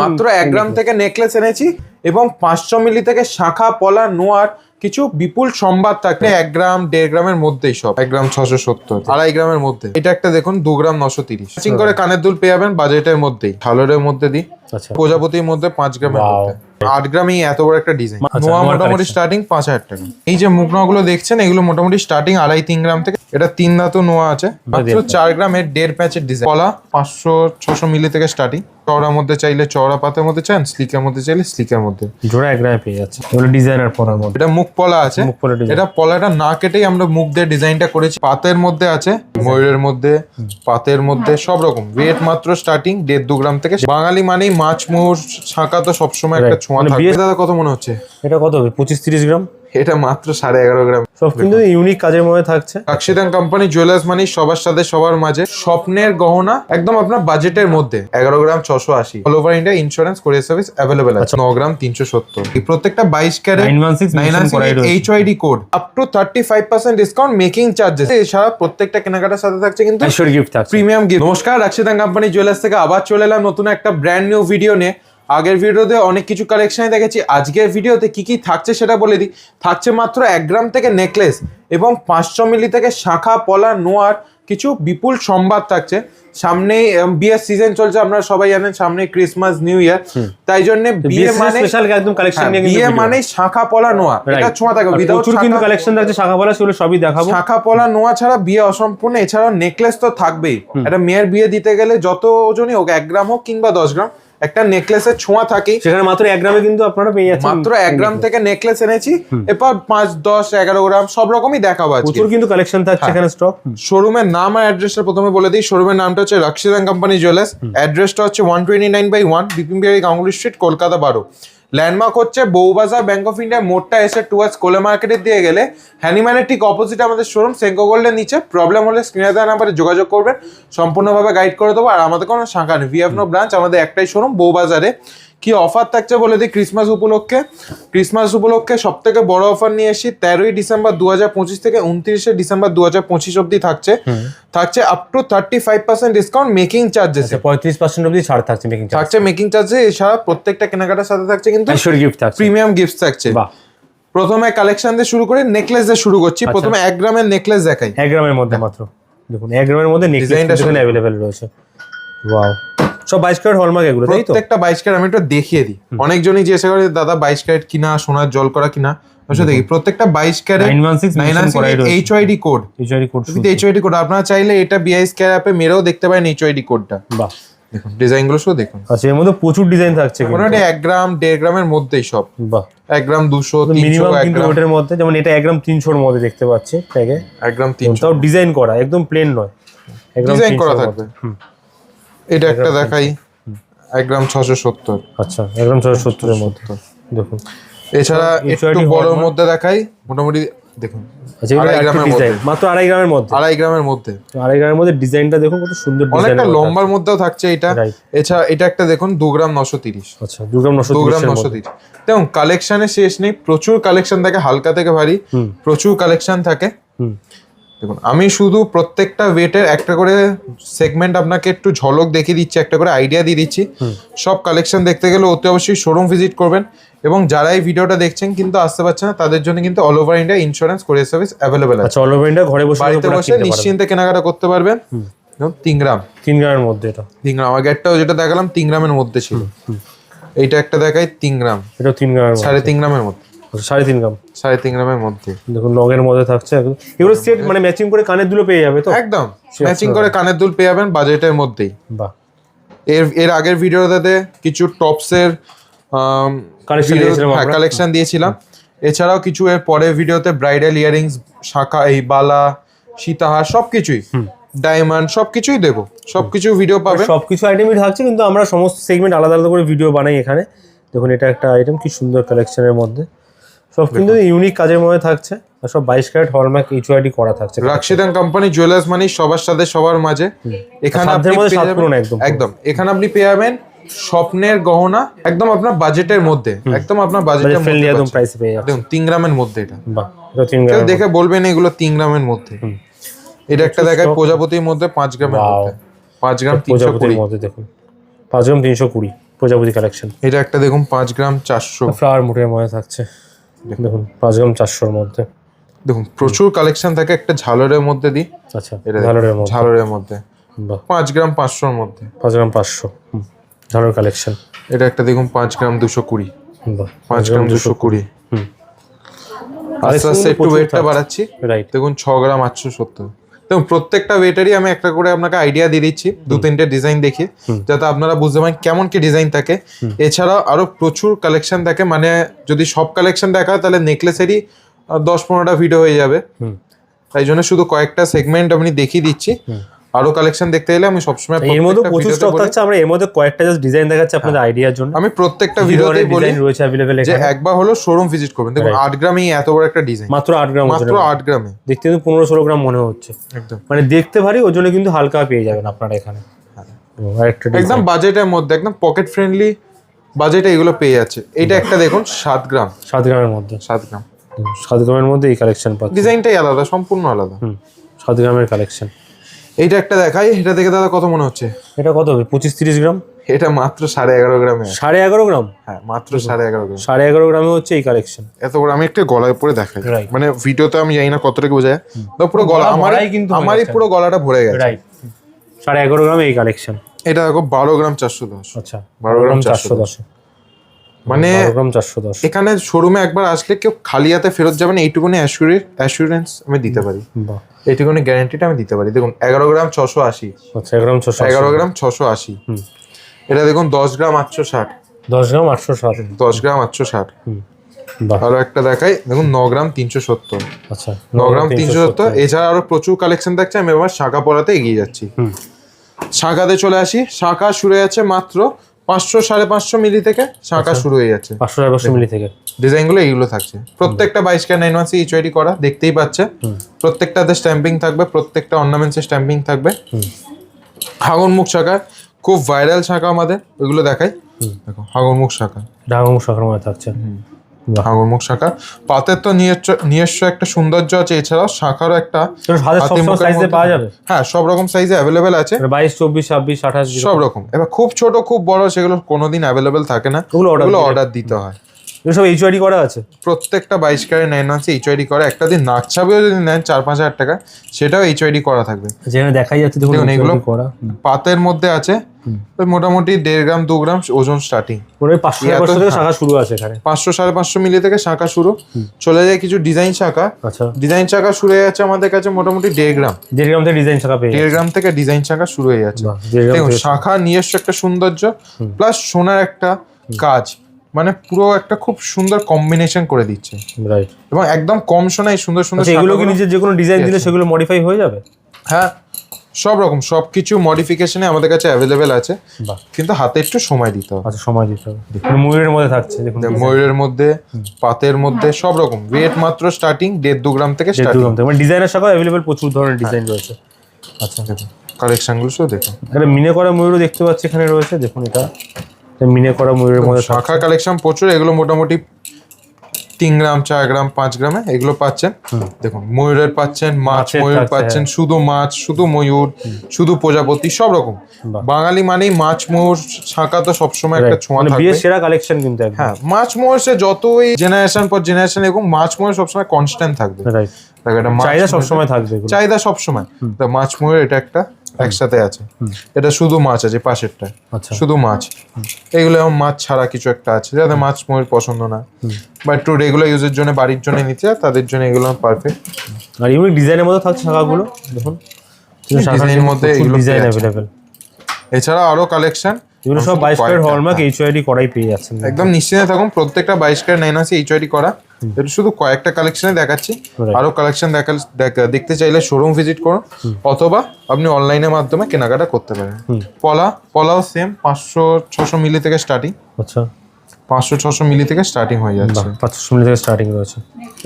মাত্র 1 গ্রাম থেকে নেকলেস এনেছি এবং 500 মিলি থেকে শাখা পলা নোয়ার কিছু বিপুল সম্বাদ থাকে 1 গ্রাম 1.5 গ্রামের মধ্যেই সব 1 গ্রাম 670 2.5 গ্রামের মধ্যে এটা একটা দেখুন 2 গ্রাম 930 ম্যাচিং করে কানের দুল পেয়ে যাবেন বাজেটের মধ্যেই ঝালরের মধ্যে দিই প্রজাপতির মধ্যে 5 গ্রামের মধ্যে 8 গ্রামই এত বড় একটা ডিজাইন নোয়া মোটামুটি স্টার্টিং 5000 টাকা এই যে মুখনাগুলো দেখছেন এগুলো মোটামুটি স্টার্টিং 2.5-3 গ্রাম থেকে এটা 3 দাঁতও নোয়া আছে মাত্র 4 গ্রামের 1.5 প্যাচের ডিজাইন কলা 500-600 মিলি থেকে স্টার্টিং চওড়ার মধ্যে চাইলে চওড়া পাতের মধ্যে চান স্লিকের মধ্যে চাইলে স্লিকের মধ্যে জোড়া 1 গ্রামে পেয়ে যাচ্ছে এগুলো ডিজাইনার পলার মধ্যে এটা মুখ পলা আছে এটা পলাটা না কেটেই আমরা মুখ দিয়ে ডিজাইনটা করেছি পাতের মধ্যে আছে ময়ূরের মধ্যে পাতের মধ্যে সব রকম ওয়েট মাত্র স্টার্টিং 1.5-2 গ্রাম থেকে বাঙালি মানেই মাছ মোহর শাঁখা তো সবসময় একটা ছোঁয়া থাকে দাদা কত মনে হচ্ছে এটা কত হবে 25-30 গ্রাম এটা মাত্র 11.5 গ্রাম সব কিন্তু ইউনিক কাজের মধ্যে থাকছে রাশিদান কোম্পানি জুয়েলার্স মানে সবার সাথে সবার মাঝে স্বপ্নের গহনা একদম আপনার বাজেটের মধ্যে 11 gram 680 all over India insurance courier service available আছে 9 গ্রাম 370 এই প্রত্যেকটা 22 carat 916 HUID code up to 35% discount making charges এছাড়া প্রত্যেকটা কেনাকাটার সাথে থাকছে কিন্তু এশিওর গিফট থাকছে প্রিমিয়াম গিফট নমস্কার রাশিদান কোম্পানি জুয়েলার্স থেকে আবার চলে এলাম নতুন একটা ব্র্যান্ড নিউ ভিডিও নিয়ে আগের ভিডিওতে অনেক কিছু কালেকশন দেখেছি আজকের ভিডিওতে কি কি থাকছে সেটা বলে দিই থাকছে মাত্র 1 গ্রাম থেকে নেকলেস এবং 500 মিলি থেকে শাখা পলা নোয়ার কিছু বিপুল সম্বাদ থাকছে সামনে বিয়ের সিজন চলছে আপনারা সবাই জানেন সামনে ক্রিসমাস নিউ ইয়ার তাই জন্য বিয়ে মানে স্পেশাল একদম কালেকশন নিয়ে বিয়ে মানে শাখা পলা নোয়া এটা ছোঁয়া থাকে প্রচুর কিন্তু কালেকশন থাকছে শাখা পলা সেগুলো সবই দেখাবো শাখা পলা নোয়া ছাড়া বিয়ে অসম্পূর্ণ এছাড়া নেকলেস তো থাকবেই একটা মেয়ের বিয়ে দিতে গেলে যত ওজনই হোক 1 গ্রাম হোক কিংবা 10 গ্রাম একটা নেকলেসের ছোঁয়া থাকে সেখানে মাত্র 1 গ্রামে কিন্তু আপনারা পেয়ে যাচ্ছেন মাত্র 1 গ্রাম থেকে নেকলেস এনেছি এরপর 5-10-11 গ্রাম সব রকমই দেখাবো আজকে প্রচুর কিন্তু কালেকশন থাকছে এখানে স্টক শোরুমের নাম আর অ্যাড্রেসটা প্রথমে বলে দিই শোরুমের নামটা হচ্ছে রাশিদান কোম্পানি জুয়েলার্স অ্যাড্রেসটা হচ্ছে 129/1 বিপিন বিহারি গাঙ্গুলি স্ট্রিট কলকাতা 12 ল্যান্ডমার্ক হচ্ছে বউবাজার ব্যাংক অফ ইন্ডিয়া মোড়টা এসে টুয়ার্ডস কোলে মার্কেটের দিয়ে গেলে হ্যানিম্যানের ঠিক অপোজিটে আমাদের শোরুম সেঙ্কো গোল্ডের নিচে প্রবলেম হলে স্ক্রিনে দেওয়া নাম্বারে যোগাযোগ করবেন সম্পূর্ণভাবে গাইড করে দেবো আর আমাদের কোনো শাখা নেই উই হ্যাভ নো ব্রাঞ্চ আমাদের একটাই শোরুম বউবাজারে কি অফার থাকছে বলে দিই ক্রিসমাস উপলক্ষে সব থেকে বড় অফার নিয়ে এসেছি 13 ডিসেম্বর 2025 থেকে 29 ডিসেম্বর 2025 অব্দি থাকছে up to 35% discount making charges 35% অবধি ছাড় থাকছে মেকিং চার্জে এছাড়া প্রত্যেকটা কেনাকাটার সাথে থাকছে কিন্তু এশিওর গিফট থাকছে প্রিমিয়াম গিফট থাকছে প্রথমে কালেকশন দিয়ে শুরু করে নেকলেস দিয়ে শুরু করছি প্রথমে 1 গ্রামের নেকলেস দেখাই 1 গ্রামের মধ্যে মাত্র দেখুন 1 গ্রামের মধ্যে নেকলেসটা এখানে अवेलेबल রয়েছে ওয়াও সব 22 ক্যারেট হলমার্ক এগুলো তাই তো প্রত্যেকটা 22 ক্যারেট আমি একটু দেখিয়ে দিই অনেকজনই জিজ্ঞাসা করে দাদা 22 ক্যারেট কিনা সোনার জল করা কিনা অবশ্যই দেখি প্রত্যেকটা 22 carat 916 HUID code HUID code আপনারা চাইলে এটা বিআইএস কেয়ার অ্যাপে মেরেও দেখতে পারেন এইচওআইডি কোডটা বাহ দেখুন ডিজাইনগুলো শুধু দেখুন আচ্ছা এর মধ্যে প্রচুর ডিজাইন থাকছে মোটামুটি 1 গ্রাম 1.5 গ্রামের মধ্যেই সব বাহ 1 গ্রাম 200 300 মিনিমাম কিন্তু ওটার মধ্যে যেমন এটা 1 গ্রাম 300 এর মধ্যে দেখতে পাচ্ছি প্যাকে 1 গ্রাম 300 তাও ডিজাইন করা একদম প্লেন নয় ডিজাইন করা থাকবে এটা একটা দেখাই 1 গ্রাম 670 আচ্ছা 1 গ্রাম 670 এর মধ্যে দেখুন এছাড়া একটু বড়র মধ্যে দেখাই মোটামুটি দেখুন আচ্ছা এটা গ্রামের মধ্যে মাত্র 2.5 গ্রামের মধ্যে 2.5 গ্রামের মধ্যে 2.5 গ্রামের মধ্যে ডিজাইনটা দেখুন কত সুন্দর ডিজাইন অনেকটা লম্বার মধ্যেও থাকছে এটা এছাড়া এটা একটা দেখুন 2 গ্রাম 930 আচ্ছা 2 গ্রাম 930 দেখুন কালেকশনের শেষ নেই প্রচুর কালেকশন থাকে হালকা থেকে ভারী প্রচুর কালেকশন থাকে দেখুন আমি শুধু প্রত্যেকটা ওয়েটের একটা করে সেগমেন্ট আপনাকে একটু ঝলক দেখিয়ে দিচ্ছি একটা করে আইডিয়া দিয়ে দিচ্ছি সব কালেকশন দেখতে গেলে অতি অবশ্যই শোরুম ভিজিট করবেন এবং যারা এই ভিডিওটা দেখছেন কিন্তু আসতে পারছেন না তাদের জন্য কিন্তু all over India insurance courier service available আছে আচ্ছা অল ওভার ইন্ডিয়া ঘরে বসে বাড়িতে বসে নিশ্চিন্তে কেনাকাটা করতে পারবেন 3 গ্রাম 3 গ্রামের মধ্যে এটা 3 গ্রাম আগে একটাও যেটা দেখালাম 3 গ্রামের মধ্যে ছিল এইটা একটা দেখাই 3 গ্রাম এটা 3 গ্রামের 3.5 গ্রামের মধ্যে 3.5 গ্রাম 3.5 গ্রামের মধ্যে দেখুন লগের মধ্যে থাকছে এগুলো সেট মানে ম্যাচিং করে কানের দুল পেয়ে যাবে তো একদম ম্যাচিং করে কানের দুল পেয়ে যাবেন বাজেটের মধ্যেই বাহ এর আগের ভিডিওতে কিছু টপসের কালেকশন দিয়েছিলাম এছাড়াও কিছু এর পরের ভিডিওতে ব্রাইডাল ইয়ারিংস শাখা এই বালা সীতাহার সবকিছুই ডায়মন্ড সবকিছুই দেবো সবকিছু ভিডিও পাবেন সবকিছু আইটেমই থাকছে কিন্তু আমরা সমস্ত সেগমেন্ট আলাদা আলাদা করে ভিডিও বানাই এখানে দেখুন এটা একটা আইটেম কি সুন্দর কালেকশনের মধ্যে সব কিন্তু ইউনিক কাজের মধ্যে থাকছে আর সব 22 ক্যারেট হলমার্ক এইচওআইডি করা থাকছে রাশিদান কোম্পানি জুয়েলার্স মানে সবার সাথে সবার মাঝে এখানে একদম এখানে আপনি পেয়ে যাবেন স্বপ্নের গহনা একদম আপনার বাজেটের মধ্যে একদম আপনার বাজেটের মধ্যে একদম প্রাইসে পেয়ে যাবেন দেখুন 3 গ্রামের মধ্যে এটা বাহ এটা 3 গ্রাম দেখে বলবেন এগুলো 3 গ্রামের মধ্যে এটা একটা দেখায় প্রজাপতির মধ্যে 5 গ্রামের মধ্যে 5 গ্রাম 320 মধ্যে দেখুন 5 গ্রাম 320 প্রজাপতি কালেকশন। এটা একটা দেখুন 5 গ্রাম 400, ফ্লাওয়ার মুটের মধ্যে থাকছে, দেখুন 5 গ্রাম 400 এর মধ্যে। দেখুন প্রচুর কালেকশন থাকে। একটা ঝালরের মধ্যে দিই, আচ্ছা এটা ঝালরের মধ্যে, ঝালরের মধ্যে বাহ 5 গ্রাম 500 মধ্যে, 5 গ্রাম 500 ঝালর কালেকশন। এটা একটা দেখুন 5 গ্রাম 220, বাহ 5 গ্রাম 220। হুম আস্তে আস্তে একটু ওয়েটটা বাড়াচ্ছি, রাইট। দেখুন 6 গ্রাম 870। দেখুন প্রত্যেকটা ওয়েটারই আমি একটা করে আপনাকে আইডিয়া দিয়ে দিচ্ছি, 2-3টে ডিজাইন দেখি যাতে আপনারা বুঝতে পারেন কেমন কি ডিজাইন থাকে। এছাড়াও আরো প্রচুর কালেকশন থাকে, মানে যদি সব কালেকশন দেখা তাহলে নেকলেসেরই 10-15টা ভিডিও হয়ে যাবে। তাই জন্য শুধু কয়েকটা সেগমেন্ট আমি দেখিয়ে দিচ্ছি। আরো কালেকশন দেখতে গেলে আমি সবসময় এর মধ্যে প্রচুর স্টক থাকছে, আমরা এর মধ্যে কয়েকটা জাস্ট ডিজাইন দেখাচ্ছি আপনাদের আইডিয়ার জন্য। আমি প্রত্যেকটা ভিডিওতেই বলি ডিজাইন রয়েছে अवेलेबल যে এখানে, একবার হলো শোরুম ভিজিট করবেন। দেখুন 8 গ্রামেই এত বড় একটা ডিজাইন, মাত্র 8 গ্রাম, মাত্র 8 গ্রামে, দেখতে কিন্তু 15-16 গ্রাম মনে হচ্ছে, একদম মানে দেখতে ভারী, ওজনে কিন্তু হালকা পেয়ে যাবেন আপনারা এখানে। আরেকটা একদম বাজেটের মধ্যে, একদম পকেট ফ্রেন্ডলি বাজেটে এগুলো পেয়ে যাচ্ছে। এটা একটা দেখুন 7 গ্রাম, 7 গ্রামের মধ্যে, 7 গ্রাম 7 গ্রামের মধ্যে এই কালেকশন পাচ্ছেন। ডিজাইনটাই আলাদা, সম্পূর্ণ আলাদা। 7 গ্রামের কালেকশন। এইটা একটা দেখাই, এটা দেখে দাদা কত মনে হচ্ছে? এটা কত হবে? 25-30 গ্রাম। এটা মাত্র 11.5 গ্রামে, 11.5 গ্রাম, হ্যাঁ মাত্র 11.5 গ্রাম। 11.5 গ্রামে হচ্ছে এই কালেকশন। এত বড় আমি একটা গলায় পরে দেখাই, Right. মানে ভিডিওতে আমি জানি না কতটুকু বোঝা যায়, তো পুরো গলা ভরাই কিন্তু হয়ে আমারই যাচ্ছে। পুরো গলাটা ভরে গেছে। রাইট, 11.5 গ্রামে এই কালেকশন। এটা দেখো 12 গ্রাম 410, আচ্ছা 12 গ্রাম 410, মানে 12 গ্রাম 410। এখানে শোরুমে একবার আসলে কেউ খালি হাতে ফেরত যাবেন, এইটুকুনি অ্যাসুরেন্স আমি দিতে পারি, বাহ, এইটুকুনি গ্যারান্টিটা আমি দিতে পারি। দেখুন 11 গ্রাম 680, আচ্ছা 11 গ্রাম 600, 11 গ্রাম 680। এটা দেখুন 10 গ্রাম 860, 10 গ্রাম 860, 10 গ্রাম 860। বাহ, আরো একটা দেখাই, দেখুন 9 গ্রাম 370, আচ্ছা 9 গ্রাম 370। এছাড়া আরো প্রচুর কালেকশন থাকছে। আমি এবার শাখা পরাতে এগিয়ে যাচ্ছি। শাখাতে চলে আসি। শাখা শুরু হয়ে যাচ্ছে মাত্র 500-550 মিলি থেকে শাখা শুরু হয়ে যাচ্ছে, 500 মিলি থেকে। ডিজাইনগুলো এইগুলো থাকছে। প্রত্যেকটা 22 9 এইচআইডি করা, দেখতেই পাচ্ছে। প্রত্যেকটাতে স্ট্যাম্পিং থাকবে, প্রত্যেকটা অর্নামেন্টসে স্ট্যাম্পিং থাকবে। হাগনমুখ শাখা খুব ভাইরাল শাখা আমাদের, ওইগুলো দেখাই। দেখো হাগনমুখ শাখা, ডাঙর শাখার মধ্যে থাকছে। হাগনমুখ শাখা পাতের তো নিজস্ব একটা সৌন্দর্য আছে। এছাড়াও শাখারও একটা হাতের সব সাইজে পাওয়া যাবে, হ্যাঁ সব রকম সাইজে অ্যাভেলেবেল আছে, 22, 24, 26, 28 সব রকম। এবার খুব ছোট খুব বড় সেগুলো কোনোদিন অ্যাভেলেবেল থাকে না, ওগুলো অর্ডার দিতে হয়। এগুলো সব এইচওআইডি করা আছে। প্রত্যেকটা 22 ক্যারেট 9 আছে এইচআইডি করা। একটা দিন নাক ছাবিও যদি নেন 4-5 হাজার টাকা, সেটাও এইচআইডি করা থাকবে। যেখানে দেখাই যাচ্ছে দেখুন এগুলো HID করা। পাতের মধ্যে আছে, ওই মোটামুটি 1.5 গ্রাম 2 গ্রাম ওজন স্টার্টিং। ওই 500 থেকে শাখা শুরু আছে এখানে, 500-550 মিলি থেকে শাখা শুরু। চলে যায় কিছু ডিজাইন শাখা। আচ্ছা ডিজাইন শাখা শুরু হয়ে যাচ্ছে আমাদের কাছে মোটামুটি 1.5 গ্রাম, 1.5 গ্রাম থেকে ডিজাইন শাখা পেয়ে 1.5 গ্রাম থেকে ডিজাইন শাখা শুরু হয়ে যাচ্ছে। বাহ, 1.5 গ্রাম দেখুন থেকে। শাখা নিজস্ব একটা সৌন্দর্য প্লাস সোনার একটা কাজ, মানে পুরো একটা খুব সুন্দর কম্বিনেশন করে দিচ্ছে। রাইট, এবং একদম কম সোনায় সুন্দর সুন্দর আচ্ছা এগুলো কি শাখাগুলো- নিজে যে কোনো ডিজাইন দিলে সেগুলো মডিফাই হয়ে যাবে? হ্যাঁ সব রকম সবকিছু মডিফিকেশনে আমাদের কাছে অ্যাভেলেবেল আছে, বাহ, কিন্তু হাতে একটু সময় দিতে হবে। আচ্ছা সময় দিতে হবে। মানে ময়ূরের মধ্যে থাকছে দেখুন, ময়ূরের মধ্যে, পাতের মধ্যে সব রকম। ওয়েট মাত্র স্টার্টিং 1.5-2 গ্রাম থেকে 1.5 স্টার্টিং। গ্রাম থেকে, মানে ডিজাইনের শাখা অ্যাভেলেবল প্রচুর ধরনের ডিজাইন রয়েছে। আচ্ছা দেখুন কালেকশনগুলো শুধু দেখুন। একটা মিনে করা ময়ূরও দেখতে পাচ্ছি এখানে রয়েছে, দেখুন এটা মিনে করা ময়ূরের মধ্যে থাকছে। শাখা কালেকশন প্রচুর, এগুলো মোটামুটি 3 গ্রাম 4 গ্রাম 5 গ্রামে এগুলো পাচ্ছেন। দেখুন ময়ূরের পাচ্ছেন, মাছ মাছের ময়ূর থাকছে, পাচ্ছেন, শুধু মাছ, শুধু ময়ূর, শুধু প্রজাপতি, সব রকম। বাহ। বাঙালি মানেই মাছ ময়ূর শাখা তো সবসময় একটা ছোঁয়া মানে থাকবে। বিয়ের সেরা কালেকশন কিন্তু একদম। হ্যাঁ মাছ ময়ূর সে যতই জেনারেশন পর জেনারেশন এবং মাছ ময়ূর সবসময় কনস্ট্যান্ট থাকবে। রাইট, দেখো এটা মাছ চাহিদা ময়ূর- সবসময় থাকবে এগুলো। চাহিদা সবসময়। তো মাছ ময়ূর এটা একটা একসাথে আছে, এটা শুধু মাছ আছে পাশেরটা, আচ্ছা শুধু মাছ। এগুলো যেমন মাছ ছাড়া কিছু একটা আছে, যাদের মাছ ময়ূর পছন্দ না বা একটু রেগুলার ইউজের জন্য বাড়ির জন্য নিতে চায় তাদের জন্য এগুলো পারফেক্ট। আর ইউনিক ডিজাইনের মধ্যে থাকছে শাখাগুলো দেখুন, ডিজাইনের মধ্যে এগুলো ডিজাইন পেয়ে যাচ্ছে। অ্যাভেলেবেল। এছাড়া আরো কালেকশন, এগুলো সব 22 ক্যারেট হলমার্ক HID করাই পেয়ে যাচ্ছেন। একদম নিশ্চিন্তে থাকুন। প্রত্যেকটা 22 ক্যারেট 9 আছে এইচআইডি করা। এটা শুধু কয়েকটা কালেকশনে দেখাচ্ছি। Right. আরো কালেকশন দেখতে চাইলে শোরুম ভিজিট করুন, অথবা আপনি অনলাইনের মাধ্যমে কেনাকাটা করতে পারেন। পলাও সেম 500-600 মিলি থেকে স্টার্টিং, আচ্ছা 500-600 মিলি থেকে স্টার্টিং হয়ে যাচ্ছে। 500 মিলি থেকে স্টার্টিং রয়েছে।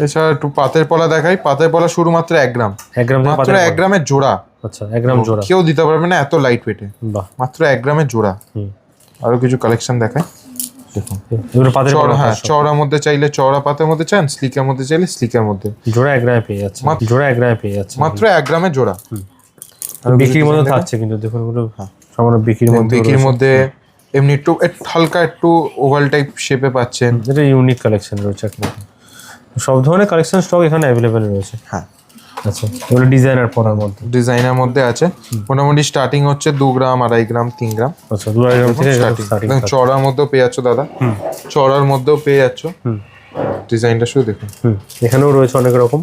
এছাড়া একটু পাতের পলা দেখাই। পাতের পলা শুরু মাত্র 1 গ্রাম, 1 গ্রাম থেকে মাত্র 1 গ্রামের জোড়া। আচ্ছা 1 গ্রাম জোড়া, কেউ দিতে পারবে না এত লাইট ওয়েটে, বাহ। মাত্র 1 গ্রামের জোড়া। আরো কিছু কালেকশন দেখাই দেখুন। এগুলো পাতের চওড়া, হ্যাঁ চওড়ার মধ্যে চাইলে চওড়া পাতের মধ্যে চান, স্লিকের মধ্যে চাইলে স্লিকের মধ্যে। জোড়া 1 গ্রামে পেয়ে যাচ্ছে, জোড়া 1 গ্রামে পেয়ে যাচ্ছে, মাত্র 1 গ্রামের জোড়া। বিক্রির মধ্যে থাকছে কিন্তু দেখুন এগুলো সামান্য বিক্রির মধ্যে। বিক্রির মধ্যে এমনি একটু হালকা একটু ওভাল টাইপ শেপে পাচ্ছেন। এটা ইউনিক কালেকশন রয়েছে একটা, সব ধরনের কালেকশন স্টক এখানে অ্যাভেলেবেল রয়েছে। হ্যাঁ আচ্ছা, এগুলো ডিজাইনার পরার মধ্যে, ডিজাইনের মধ্যে আছে। মোটামুটি স্টার্টিং হচ্ছে 2 গ্রাম, 2.5 গ্রাম, 3 গ্রাম। আচ্ছা 2.5 গ্রাম থেকে স্টার্টিং। চড়ার মধ্যেও পেয়ে যাচ্ছ দাদা, চড়ার মধ্যেও পেয়ে যাচ্ছ। ডিজাইনটা শুধু দেখুন। এখানেও রয়েছে অনেক রকম।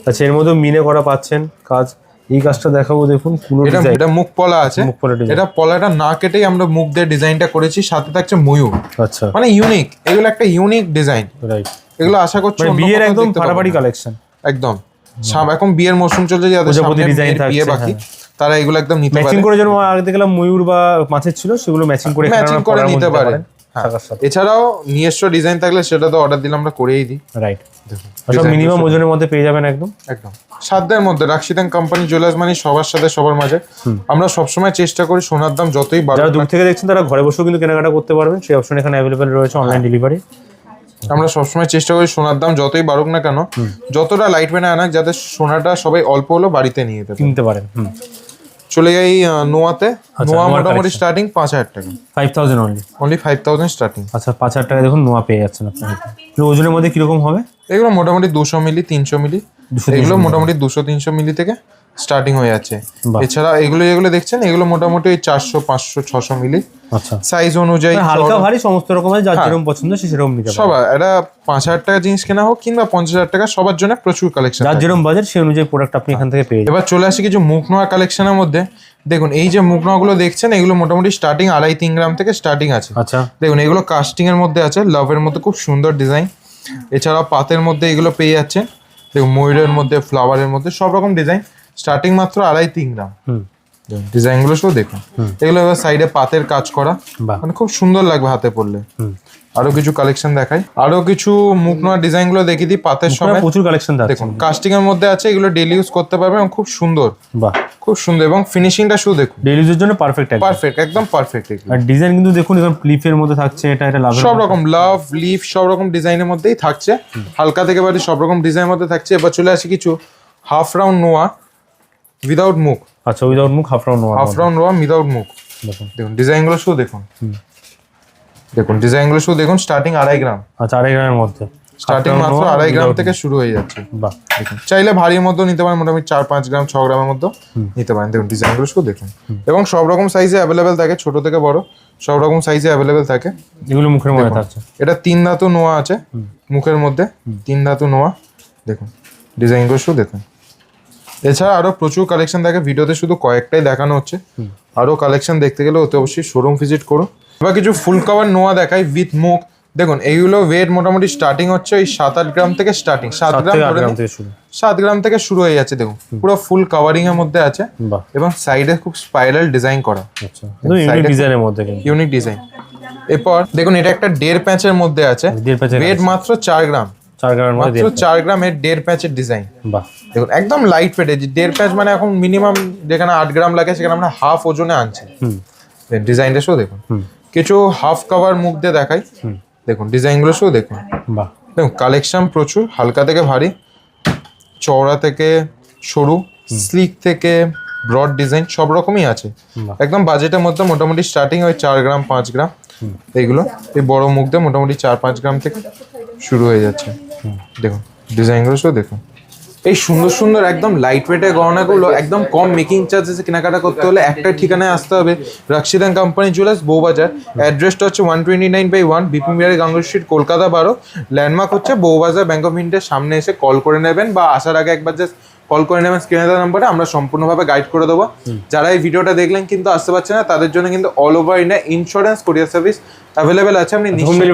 আচ্ছা, এর মধ্যে মিনে করা পাচ্ছেন কাজ। এই কাজটা দেখাবো, দেখুন পুরো ডিজাইন। এটা মুখ পলা আছে, মুখ পলা ডিজাইন। এটা পলাটা না কেটেই আমরা মুখ দিয়ে ডিজাইনটা করেছি, সাথে থাকছে ময়ূর। আচ্ছা, মানে ইউনিক, এগুলো একটা ইউনিক ডিজাইন। রাইট, এগুলো আশা করছি মানে বিয়ের একদম ফাটাফাটি কালেকশন একদম। এখন বিয়ের মৌসুম চলছে, যাদের সামনে ডিজাইন বিয়ে বাকি, তারা এগুলো একদম নিতে পারে। ম্যাচিং করে, যেন আগে দেখলাম ময়ূর বা মাছের ছিল, সেগুলো ম্যাচিং করে নিতে পারে। এছাড়াও নিজস্ব ডিজাইন থাকলে সেটা তো অর্ডার দিলে আমরা করেই দিই। রাইট, সব মিনিমাম ওজনের মধ্যে পেয়ে যাবেন একদম একদম সাধ্যের মধ্যে। রাশিদান কোম্পানি জুয়েলার্স মানে সবার সাথে সবার মাঝে। আমরা সবসময় চেষ্টা করি সোনার দাম যতই বাড়ুক, যারা দূর থেকে দেখছেন তারা ঘরে বসেও কিন্তু কেনাকাটা করতে পারবেন, সেই অপশন এখানে অ্যাভেলেবেল রয়েছে, অনলাইন ডেলিভারি। আমরা সবসময় চেষ্টা করি সোনার দাম যতই বাড়ুক না কেন, যতটা লাইট ওয়েট আনাক, যাতে সোনাটা সবাই অল্প হলেও বাড়িতে নিয়ে যেতে কিনতে পারেন। চলে যাই নোয়াতে। নোয়া মোটামুটি স্টার্টিং 5,000 টাকা, 5,000 অনলি 5,000 স্টার্টিং। আচ্ছা, 5,000 টাকা দেখুন নোয়া পেয়ে যাচ্ছেন আপনারা। ওজনের মধ্যে কিরকম হবে? এগুলো মোটামুটি 200 মিলি, 300 মিলি, এগুলো মোটামুটি 200-300 মিলি থেকে স্টার্টিং হয়ে যাচ্ছে। এছাড়া এগুলো যেগুলো দেখছেন, এগুলো মোটামুটি 400, 500, 600 মিলি। আচ্ছা, সাইজ অনুযায়ী হালকা ভারী সমস্ত রকমের, যার যেরকম পছন্দ সে সেরকম নিতে পারে। সবার এটা 5,000 টাকা জিনিস কেনা হোক কিংবা 50,000 টাকা, সবার জন্য প্রচুর কালেকশন। যার যেরকম বাজেট সেই অনুযায়ী প্রোডাক্ট আপনি এখান থেকে পেয়ে যাবেন। এবার চলে আসি কিছু মুখ নোয়া কালেকশনের মধ্যে। দেখুন এই যে মুখ নোয়াগুলো দেখছেন, এগুলো মোটামুটি স্টার্টিং 2.5-3 গ্রাম থেকে স্টার্টিং আছে। আচ্ছা, দেখুন এগুলো কাস্টিং এর মধ্যে আছে, লাভের মধ্যে খুব সুন্দর ডিজাইন। এছাড়া পাতের মধ্যে এগুলো পেয়ে যাচ্ছে। দেখুন ময়ূরের মধ্যে, ফ্লাওয়ারের মধ্যে সব রকম ডিজাইন, স্টার্টিং মাত্র 2.5-3 গ্রাম। ডিজাইনগুলো শুধু দেখুন। এগুলো এবার সাইডে পাতের কাজ করা, মানে খুব সুন্দর লাগবে হাতে পরলে। আরো কিছু কালেকশন দেখাই, আরো কিছু মুখ নোয়া ডিজাইন গুলো দেখিয়ে দিই। পাতের সময় প্রচুর কালেকশন দেখুন, কাস্টিং এর মধ্যে আছে, এগুলো ডেইলি ইউজ করতে পারবেন এবং খুব সুন্দর। বাহ, খুব সুন্দর, এবং ফিনিশিংটা শুধু দেখুন, ডেইলি ইউজের জন্য পারফেক্ট, পারফেক্ট, একদম পারফেক্ট। আর ডিজাইন কিন্তু দেখুন, এখানে লিফের মধ্যে থাকছে, এটা লাভ, সব রকম লাভ, লিফ, সব রকম ডিজাইনের মধ্যেই থাকছে, হালকা থেকে বাড়ি সব রকম ডিজাইনের মধ্যে থাকছে। এবার চলে আসি কিছু হাফ রাউন্ড নোয়া উইদাউট মুখ। আচ্ছা, উইদাউট মুখ, হাফ রাউন্ড নোয়া, হাফ রাউন্ড নোয়া উইদাউট মুখ। দেখুন ডিজাইনগুলো শুধু দেখুন, দেখুন ডিজাইনগুলো শুধু দেখুন। স্টার্টিং 2.5 গ্রাম। আচ্ছা, 2.5 গ্রামের মধ্যে, স্টার্টিং মাত্র 2.5 গ্রাম থেকে শুরু হয়ে যাচ্ছে। বাহ, দেখুন চাইলে ভারীর মধ্যে নিতে পারেন, মোটামুটি 4-5 গ্রাম, 6 গ্রামের মধ্যে নিতে পারেন। দেখুন ডিজাইনগুলো শুধু দেখুন, এবং সব রকম সাইজে অ্যাভেলেবেল থাকে, ছোট থেকে বড় সব রকম সাইজে অ্যাভেলেবেল থাকে। এগুলো মুখের মধ্যে থাকছে। এটা 3 ধাতু নোয়া আছে মুখের মধ্যে, 3 ধাতু নোয়া। দেখুন ডিজাইনগুলো শুধু দেখুন। এছাড়া আরো প্রচুর কালেকশন থাকে, ভিডিওতে শুধু কয়েকটাই দেখানো হচ্ছে। আরো কালেকশন দেখতে গেলে অতি অবশ্যই শোরুম ভিজিট করুন। এবার কিছু ফুল কভার নোয়া দেখাই উইথ মুখ। দেখুন এইগুলো ওয়েট মোটামুটি স্টার্টিং হচ্ছে ওই 7-8 গ্রাম থেকে স্টার্টিং, 7 গ্রাম থেকে শুরু হয়ে যাচ্ছে। দেখুন পুরো ফুল কাভারিং এর মধ্যে আছে, এবং সাইডে খুব স্পাইরাল ডিজাইন করা। আচ্ছা, ইউনিক ডিজাইনের মধ্যে, ইউনিক ডিজাইন। এরপর দেখুন এটা একটা 1.5 প্যাচের মধ্যে আছে, ওয়েট মাত্র 4 গ্রাম, 4 গ্রামের মধ্যে, মাত্র 4 গ্রামের 1.5 প্যাচের ডিজাইন। বাহ, দেখুন একদম লাইট ওয়েট। 1.5 প্যাচ মানে এখন মিনিমাম যেখানে 8 গ্রাম লাগে সেখানে আমরা হাফ ওজনে আনছি। ডিজাইনটা শুধু দেখুন। কিছু হাফ কভার মুখ দিয়ে দেখাই, দেখুন ডিজাইনগুলো শুধু দেখুন। বাহ, দেখুন কালেকশন প্রচুর, হালকা থেকে ভারী, চওড়া থেকে সরু, স্লিক থেকে ব্রড ডিজাইন সব রকমই আছে। একদম বাজেটের মধ্যে মোটামুটি স্টার্টিং হয় 4 গ্রাম, 5 গ্রাম। এইগুলো এই বড় মুখ দিয়ে মোটামুটি 4-5 গ্রাম থেকে শুরু হয়ে যাচ্ছে। দেখুন ডিজাইনগুলো শুধু দেখুন। এই সুন্দর সুন্দর একদম লাইট ওয়েটের গহনাগুলো একদম কম মেকিং চার্জেসে কেনাকাটা করতে হলে একটা ঠিকানায় আসতে হবে, রাশিদান কোম্পানি জুয়েলার্স, বউবাজার। অ্যাড্রেসটা হচ্ছে 129/1 বিপিন বিহারী গাঙ্গুলি স্ট্রিট, কলকাতা 12। ল্যান্ডমার্ক হচ্ছে বউবাজার ব্যাংক অফ ইন্ডিয়ার সামনে। এসে কল করে নেবেন, বা আসার আগে একবার জাস্ট কল করে নেবেন স্ক্রিনে দেওয়া নাম্বারে, আমরা সম্পূর্ণভাবে গাইড করে দেবো। যারা এই ভিডিওটা দেখলেন কিন্তু আসতে পারছে না, তাদের জন্য কিন্তু all over India insurance courier service available আছে। আপনি নিশ্চিত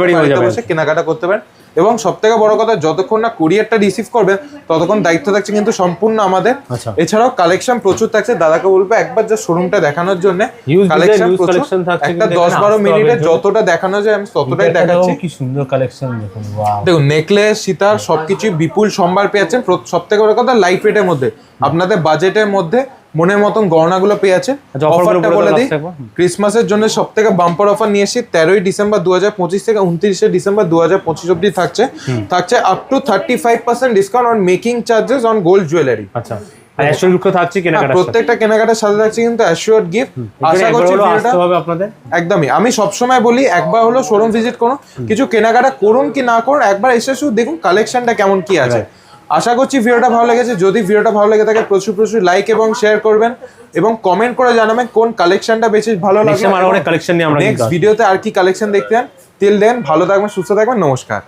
বসে কেনাকাটা করতে পারেন। এবং সব থেকে বড় কথা, যতক্ষণ না কুরিয়ারটা রিসিভ করবে ততক্ষণ দায়িত্ব থাকছে কিন্তু সম্পূর্ণ আমাদের। এছাড়াও কালেকশন প্রচুর থাকছে, দাদাকে বলবো একবার যে শোরুমটা দেখানোর জন্য। কালেকশন প্রচুর, একটা 10-12 মিনিটে যতটা দেখানো যায় আমি ততটাই দেখাচ্ছি। কি সুন্দর কালেকশন দেখুন, ওয়াও। দেখুন নেকলেস, সীতার সবকিছু বিপুল সম্ভার পেয়েছেন। সব থেকে বড় কথা লাইট ওয়েটের মধ্যে, আপনাদের বাজেটের মধ্যে মনের মতন গহনাগুলো পেয়ে আছে। অফারটা বলে দিই, ক্রিসমাসের জন্য সব থেকে বাম্পার অফার নিয়ে এসেছি। 13ই ডিসেম্বর 2025 থেকে 29শে ডিসেম্বর 2025 অব্দি থাকছে up to 35% discount on making charges on gold jewellery. আচ্ছা, আর অ্যাসিওর গিফট থাকছে কেনাকাটা, প্রত্যেকটা কেনাকাটার সাথে থাকছে কিন্তু অ্যাসিওর গিফট। আশা করছি ভিডিওটা হবে আপনাদের একদমই, আমি সবসময় বলি একবার হলো শোরুম ভিজিট করুন, কিছু কেনাকাটা করুন কি না করুন, একবার এসে শুধু দেখুন কালেকশনটা কেমন কি আছে। আশা করছি ভিডিওটা ভালো লেগেছে। যদি ভিডিওটা ভালো লেগে থাকে প্রচুর লাইক এবং শেয়ার করবেন এবং কমেন্ট করে জানাবেন কোন কালেকশনটা বেশি ভালো লাগছে। আরো অনেক কালেকশন নিয়ে আমরা নেক্সট ভিডিওতে আর কি কালেকশন দেখতে চান। টিল দেন ভালো থাকবেন, সুস্থ থাকবেন, নমস্কার।